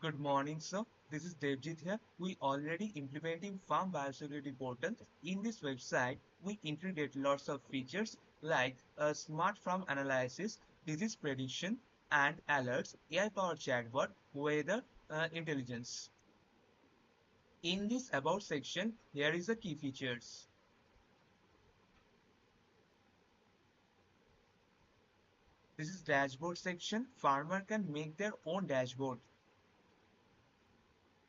Good morning, sir. This is Devjit here. We already implementing Farm Biosecurity portal. In this website, we integrate lots of features like a smart farm analysis, disease prediction, and alerts, AI-powered chatbot, weather intelligence. In this About section, here is the key features. This is dashboard section. Farmer can make their own dashboard.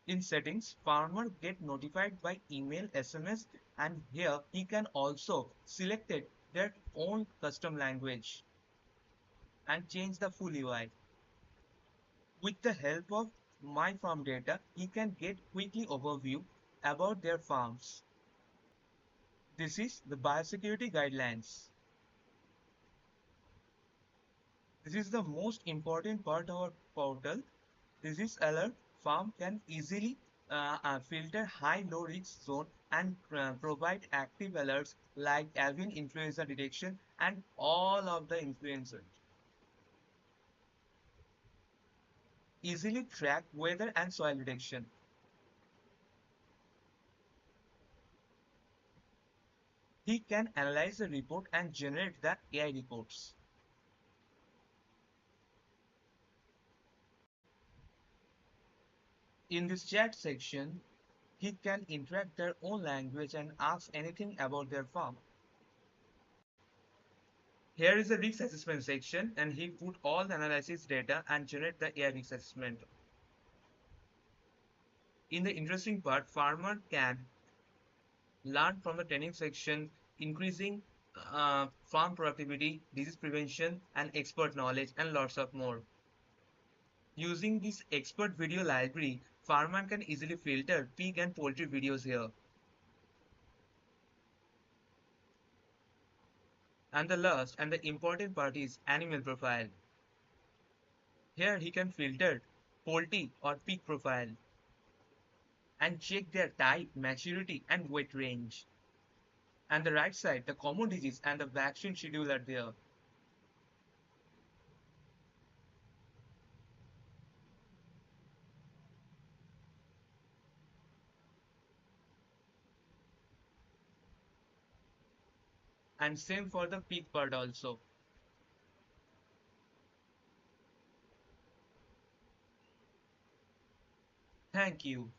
In settings, farmer get notified by email, SMS, and here he can also select their own custom language and change the full UI. With the help of My Farm data, he can get quickly overview about their farms. This is the biosecurity guidelines. This is the most important part of our portal. This is alert. Farm can easily filter high-low risk zone and provide active alerts like avian influenza detection and all of the influencers. Easily track weather and soil detection. He can analyze the report and generate the AI reports. In this chat section, he can interact their own language and ask anything about their farm. Here is the risk assessment section and he put all the analysis data and generate the AI risk assessment. In the interesting part, farmer can learn from the training section, increasing farm productivity, disease prevention, and expert knowledge, and lots of more. Using this expert video library, farmer can easily filter pig and poultry videos here. And the last and the important part is animal profile. Here he can filter poultry or pig profile and check their type, maturity, and weight range. And the right side, the common disease and the vaccine schedule are there. And same for the pig part also. Thank you.